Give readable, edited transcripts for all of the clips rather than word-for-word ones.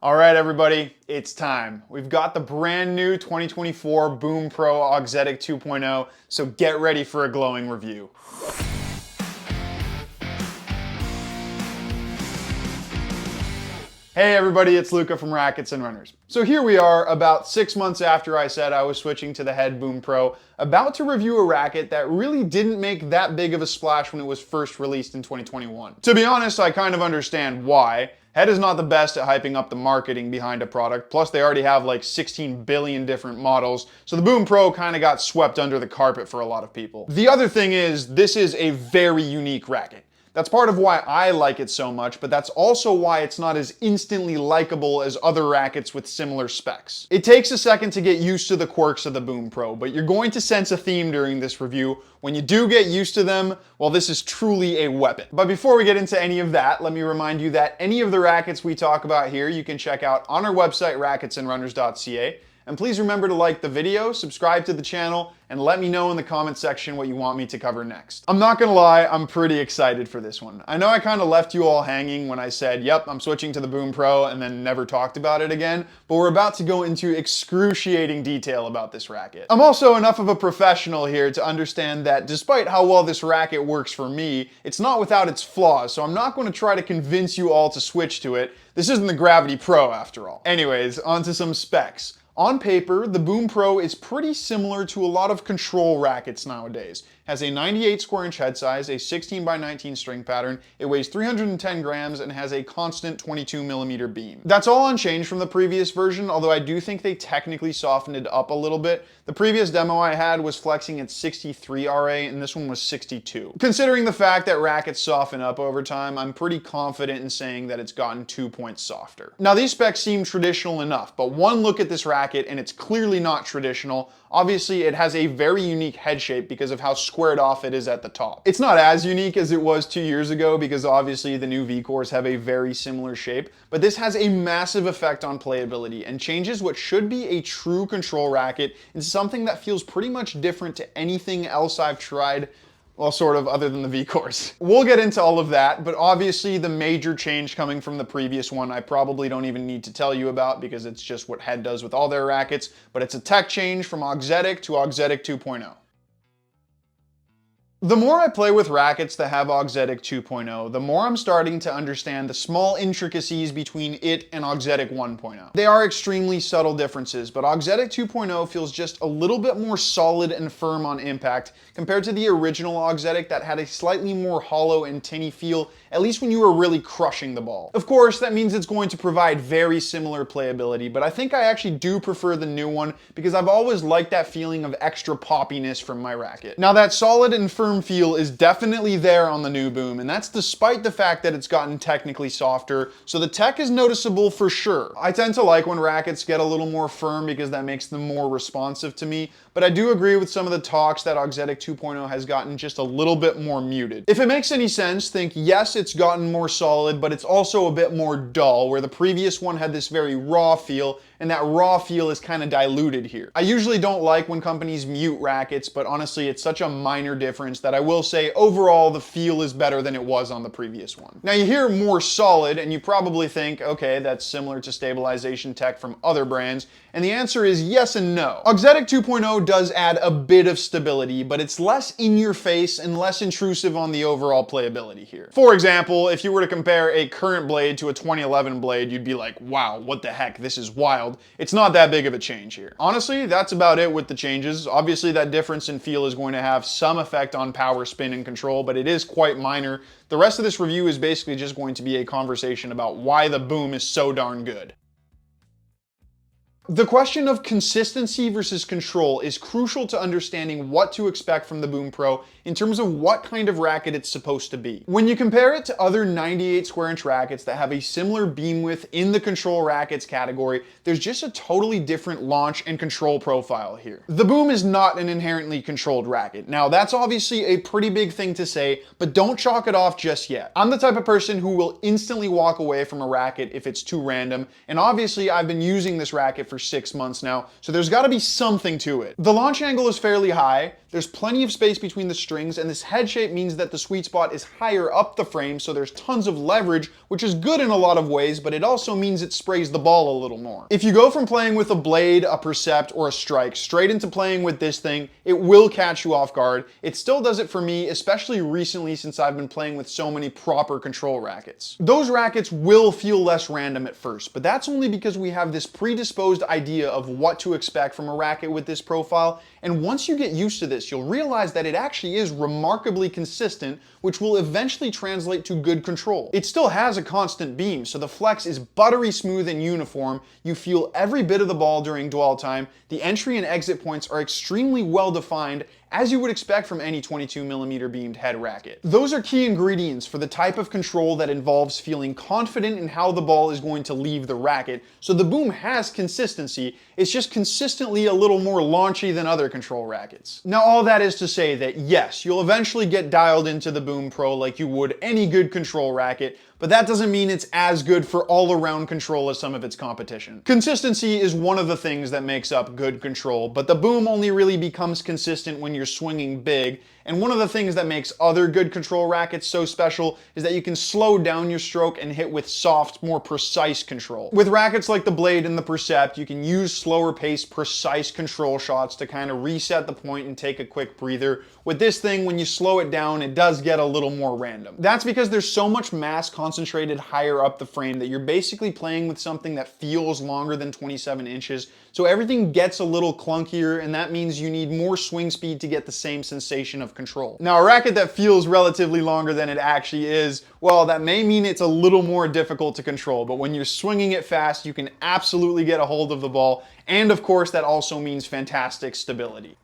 All right, everybody, it's time. We've got the brand new 2024 Boom Pro Auxetic 2.0, so get ready for a glowing review. Hey everybody, it's Luca from Rackets and Runners. So here we are, about 6 months after I said I was switching to the Head Boom Pro, about to review a racket that really didn't make that big of a splash when it was first released in 2021. To be honest, I kind of understand why. Head is not the best at hyping up the marketing behind a product, plus they already have like 16 billion different models, so the Boom Pro kind of got swept under the carpet for a lot of people. The other thing is, this is a very unique racket. That's part of why I like it so much, but that's also why it's not as instantly likable as other rackets with similar specs. It takes a second to get used to the quirks of the Boom Pro, but you're going to sense a theme during this review. When you do get used to them, well, this is truly a weapon. But before we get into any of that, let me remind you that any of the rackets we talk about here you can check out on our website, racketsandrunners.ca. And please remember to like the video, subscribe to the channel, and let me know in the comment section what you want me to cover next. I'm not gonna lie, I'm pretty excited for this one. I know I kind of left you all hanging when I said, yep, I'm switching to the Boom Pro and then never talked about it again, but we're about to go into excruciating detail about this racket. I'm also enough of a professional here to understand that despite how well this racket works for me, it's not without its flaws, so I'm not going to try to convince you all to switch to it. This isn't the Gravity Pro after all. Anyways, onto some specs. On paper, the Boom Pro is pretty similar to a lot of control rackets nowadays. Has a 98 square inch head size, a 16 by 19 string pattern, it weighs 310 grams, and has a constant 22 millimeter beam. That's all unchanged from the previous version, although I do think they technically softened it up a little bit. The previous demo I had was flexing at 63 RA, and this one was 62. Considering the fact that rackets soften up over time, I'm pretty confident in saying that it's gotten 2 points softer. Now these specs seem traditional enough, but one look at this racket and it's clearly not traditional. Obviously, it has a very unique head shape because of how squared off it is at the top. It's not as unique as it was 2 years ago because obviously the new V-cores have a very similar shape, but this has a massive effect on playability and changes what should be a true control racket into something that feels pretty much different to anything else I've tried. Well, sort of, other than the V-cores. We'll get into all of that, but obviously the major change coming from the previous one I probably don't even need to tell you about because it's just what Head does with all their rackets, but it's a tech change from Auxetic to Auxetic 2.0. The more I play with rackets that have Auxetic 2.0, the more I'm starting to understand the small intricacies between it and Auxetic 1.0. They are extremely subtle differences, but Auxetic 2.0 feels just a little bit more solid and firm on impact compared to the original Auxetic that had a slightly more hollow and tinny feel, at least when you were really crushing the ball. Of course, that means it's going to provide very similar playability, but I think I actually do prefer the new one because I've always liked that feeling of extra poppiness from my racket. Now that solid and firm feel is definitely there on the new Boom, and that's despite the fact that it's gotten technically softer, so the tech is noticeable for sure. I tend to like when rackets get a little more firm because that makes them more responsive to me, but I do agree with some of the talks that Auxetic 2.0 has gotten just a little bit more muted. If it makes any sense, think yes, it's gotten more solid, but it's also a bit more dull, where the previous one had this very raw feel, and that raw feel is kind of diluted here. I usually don't like when companies mute rackets, but honestly it's such a minor difference that I will say overall the feel is better than it was on the previous one. Now you hear more solid and you probably think, okay, that's similar to stabilization tech from other brands, and the answer is yes and no. Auxetic 2.0 does add a bit of stability, but it's less in your face and less intrusive on the overall playability here. For example, if you were to compare a current blade to a 2011 blade, you'd be like, wow, what the heck, this is wild. It's not that big of a change here. Honestly, that's about it with the changes. Obviously that difference in feel is going to have some effect on power, spin, and control, but it is quite minor. The rest of this review is basically just going to be a conversation about why the Boom is so darn good. The question of consistency versus control is crucial to understanding what to expect from the Boom Pro in terms of what kind of racket it's supposed to be. When you compare it to other 98 square inch rackets that have a similar beam width in the control rackets category, there's just a totally different launch and control profile here. The Boom is not an inherently controlled racket. Now that's obviously a pretty big thing to say, but don't chalk it off just yet. I'm the type of person who will instantly walk away from a racket if it's too random, and obviously I've been using this racket for for 6 months now, so there's got to be something to it. The launch angle is fairly high, there's plenty of space between the strings, and this head shape means that the sweet spot is higher up the frame, so there's tons of leverage, which is good in a lot of ways, but it also means it sprays the ball a little more. If you go from playing with a blade, a percept, or a strike straight into playing with this thing, it will catch you off guard. It still does it for me, especially recently since I've been playing with so many proper control rackets. Those rackets will feel less random at first, but that's only because we have this predisposed idea of what to expect from a racket with this profile, and once you get used to this, you'll realize that it actually is remarkably consistent, which will eventually translate to good control. It still has a constant beam, so the flex is buttery smooth and uniform. You feel every bit of the ball during dwell time. The entry and exit points are extremely well defined, as you would expect from any 22mm beamed head racket. Those are key ingredients for the type of control that involves feeling confident in how the ball is going to leave the racket, so the Boom has consistency. It's just consistently a little more launchy than other control rackets. Now all that is to say that yes, you'll eventually get dialed into the Boom Pro like you would any good control racket, but that doesn't mean it's as good for all-around control as some of its competition. Consistency is one of the things that makes up good control, but the Boom only really becomes consistent when you're swinging big, and one of the things that makes other good control rackets so special is that you can slow down your stroke and hit with soft, more precise control. With rackets like the Blade and the Percept, you can use slower paced, precise control shots to kind of reset the point and take a quick breather. With this thing, when you slow it down, it does get a little more random. That's because there's so much mass concentrated higher up the frame that you're basically playing with something that feels longer than 27 inches, so everything gets a little clunkier, and that means you need more swing speed to get the same sensation of control. Now, a racket that feels relatively longer than it actually is, well, that may mean it's a little more difficult to control, but when you're swinging it fast, you can absolutely get a hold of the ball, and of course, that also means fantastic stability.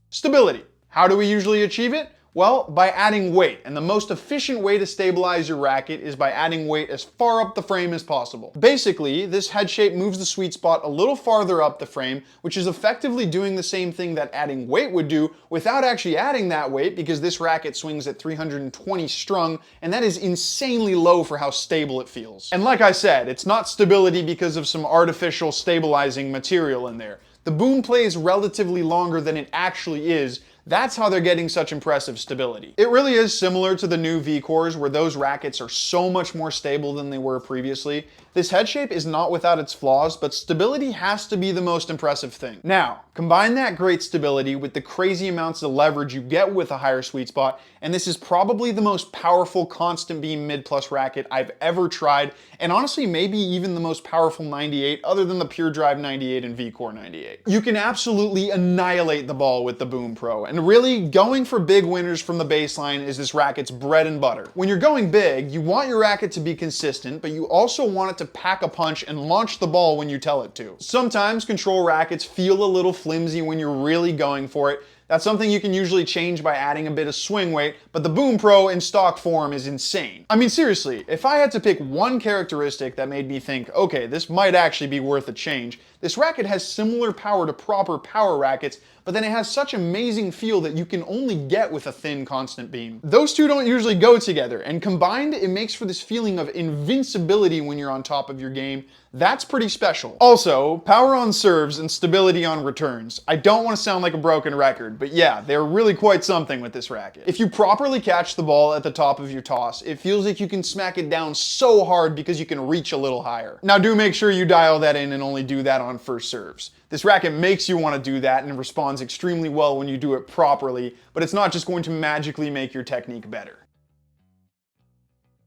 Stability. How do we usually achieve it? Well, by adding weight, and the most efficient way to stabilize your racket is by adding weight as far up the frame as possible. Basically, this head shape moves the sweet spot a little farther up the frame, which is effectively doing the same thing that adding weight would do without actually adding that weight, because this racket swings at 320 strung, and that is insanely low for how stable it feels. And like I said, it's not stability because of some artificial stabilizing material in there. The Boom plays relatively longer than it actually is. That's how they're getting such impressive stability. It really is similar to the new V-Cores, where those rackets are so much more stable than they were previously. This head shape is not without its flaws, but stability has to be the most impressive thing. Now, combine that great stability with the crazy amounts of leverage you get with a higher sweet spot, and this is probably the most powerful constant beam mid-plus racket I've ever tried, and honestly maybe even the most powerful 98 other than the Pure Drive 98 and V-Core 98. You can absolutely annihilate the ball with the Boom Pro, and really going for big winners from the baseline is this racket's bread and butter. When you're going big, you want your racket to be consistent, but you also want it to pack a punch and launch the ball when you tell it to. Sometimes control rackets feel a little flimsy when you're really going for it. That's something you can usually change by adding a bit of swing weight, but the Boom Pro in stock form is insane. I mean, seriously, if I had to pick one characteristic that made me think, okay, this might actually be worth a change, this racket has similar power to proper power rackets, but then it has such amazing feel that you can only get with a thin constant beam. Those two don't usually go together, and combined, it makes for this feeling of invincibility when you're on top of your game. That's pretty special. Also, power on serves and stability on returns. I don't want to sound like a broken record, but yeah, they're really quite something with this racket. If you properly catch the ball at the top of your toss, it feels like you can smack it down so hard because you can reach a little higher. Now do make sure you dial that in and only do that on first serves. This racket makes you want to do that, and it responds extremely well when you do it properly, but it's not just going to magically make your technique better.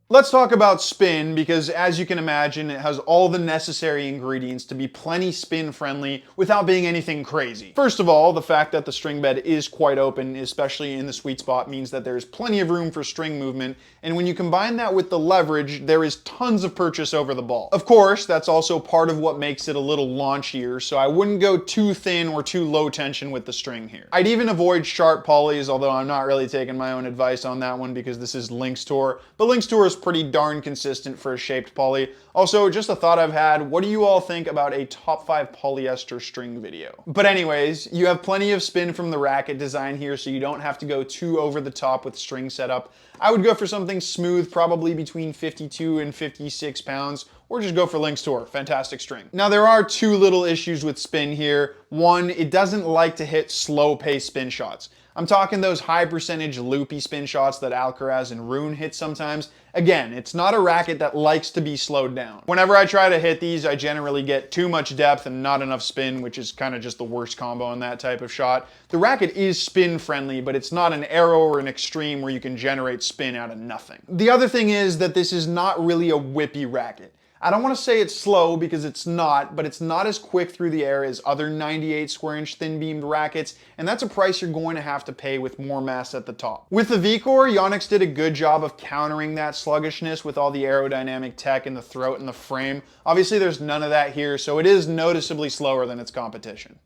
Let's talk about spin, because as you can imagine, it has all the necessary ingredients to be plenty spin friendly without being anything crazy. First of all, the fact that the string bed is quite open, especially in the sweet spot, means that there's plenty of room for string movement, and when you combine that with the leverage, there is tons of purchase over the ball. Of course, that's also part of what makes it a little launchier, so I wouldn't go too thin or too low tension with the string here. I'd even avoid sharp polys, although I'm not really taking my own advice on that one because this is Lynx Tour, but Lynx Tour is pretty darn consistent for a shaped poly. Also, just a thought I've had, what do you all think about a top 5 polyester string video? But anyways, you have plenty of spin from the racket design here, so you don't have to go too over the top with string setup. I would go for something smooth, probably between 52 and 56 pounds, or just go for Link's Tour. Fantastic string. Now there are two little issues with spin here. One, it doesn't like to hit slow pace spin shots. I'm talking those high percentage loopy spin shots that Alcaraz and Rune hit sometimes. Again, it's not a racket that likes to be slowed down. Whenever I try to hit these, I generally get too much depth and not enough spin, which is kind of just the worst combo in that type of shot. The racket is spin friendly, but it's not an arrow or an extreme where you can generate spin out of nothing. The other thing is that this is not really a whippy racket. I don't want to say it's slow because it's not, but it's not as quick through the air as other 98 square inch thin beamed rackets, and that's a price you're going to have to pay with more mass at the top. With the V-Core, Yonex did a good job of countering that sluggishness with all the aerodynamic tech in the throat and the frame. Obviously there's none of that here, so it is noticeably slower than its competition.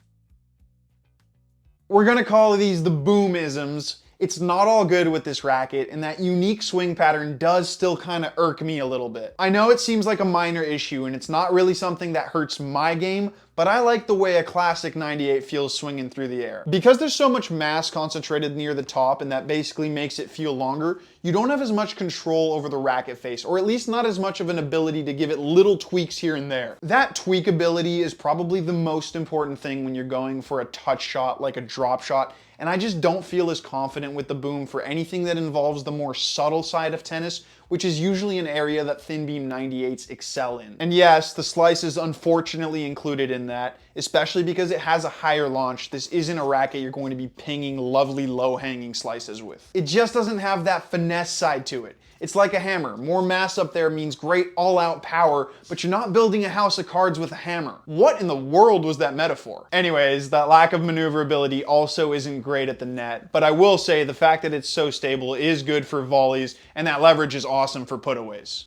We're gonna call these the boom-isms. It's not all good with this racket, and that unique swing pattern does still kind of irk me a little bit. I know it seems like a minor issue, and it's not really something that hurts my game, but I like the way a classic 98 feels swinging through the air. Because there's so much mass concentrated near the top, and that basically makes it feel longer, you don't have as much control over the racket face, or at least not as much of an ability to give it little tweaks here and there. That tweakability is probably the most important thing when you're going for a touch shot like a drop shot, and I just don't feel as confident with the Boom for anything that involves the more subtle side of tennis, which is usually an area that thin beam 98s excel in. And yes, the slice is unfortunately included in that, especially because it has a higher launch. This isn't a racket you're going to be pinging lovely low-hanging slices with. It just doesn't have that finesse side to it. It's like a hammer. More mass up there means great all-out power, but you're not building a house of cards with a hammer. What in the world was that metaphor? Anyways, that lack of maneuverability also isn't great at the net, but I will say the fact that it's so stable is good for volleys, and that leverage is awesome for putaways.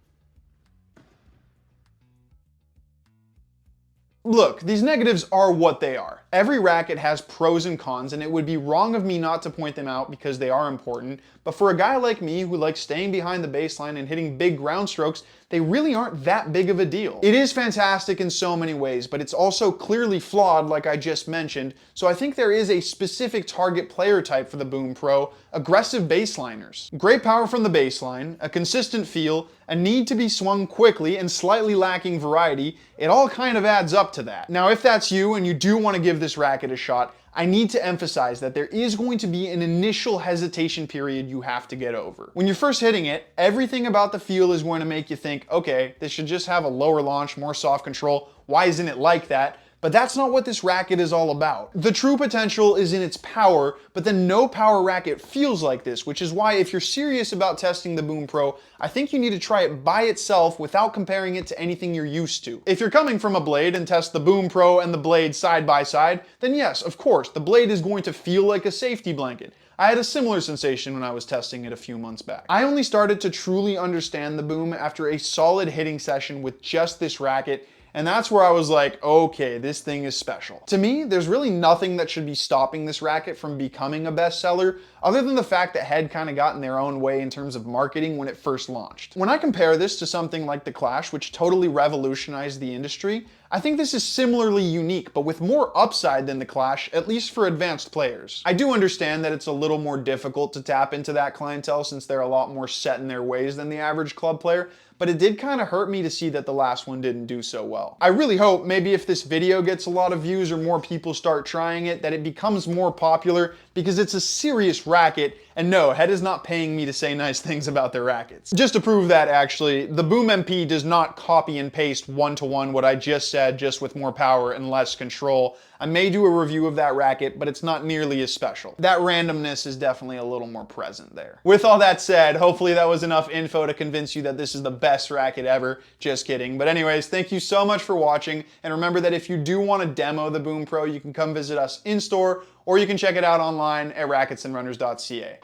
Look, these negatives are what they are. Every racket has pros and cons, and it would be wrong of me not to point them out because they are important, but for a guy like me who likes staying behind the baseline and hitting big ground strokes, they really aren't that big of a deal. It is fantastic in so many ways, but it's also clearly flawed like I just mentioned, so I think there is a specific target player type for the Boom Pro: aggressive baseliners. Great power from the baseline, a consistent feel, a need to be swung quickly, and slightly lacking variety. It all kind of adds up to that. Now if that's you and you do want to give this racket a shot, I need to emphasize that there is going to be an initial hesitation period you have to get over. When you're first hitting it, everything about the feel is going to make you think, okay, this should just have a lower launch, more soft control. Why isn't it like that? But that's not what this racket is all about. The true potential is in its power, but then no power racket feels like this, which is why if you're serious about testing the Boom Pro, I think you need to try it by itself without comparing it to anything you're used to. If you're coming from a Blade and test the Boom Pro and the Blade side by side, then yes, of course, the Blade is going to feel like a safety blanket. I had a similar sensation when I was testing it a few months back. I only started to truly understand the Boom after a solid hitting session with just this racket, and that's where I was like, okay, this thing is special. To me, there's really nothing that should be stopping this racket from becoming a bestseller, other than the fact that Head kind of got in their own way in terms of marketing when it first launched. When I compare this to something like the Clash, which totally revolutionized the industry, I think this is similarly unique, but with more upside than the Clash, at least for advanced players. I do understand that it's a little more difficult to tap into that clientele since they're a lot more set in their ways than the average club player, but it did kind of hurt me to see that the last one didn't do so well. I really hope maybe if this video gets a lot of views or more people start trying it, that it becomes more popular, because it's a serious racket, and no, Head is not paying me to say nice things about their rackets. Just to prove that, actually, the Boom MP does not copy and paste one-to-one what I just said, just with more power and less control. I may do a review of that racket, but it's not nearly as special. That randomness is definitely a little more present there. With all that said, hopefully that was enough info to convince you that this is the best racket ever. Just kidding. But anyways, thank you so much for watching, and remember that if you do want to demo the Boom Pro, you can come visit us in store, or you can check it out online at racketsandrunners.ca.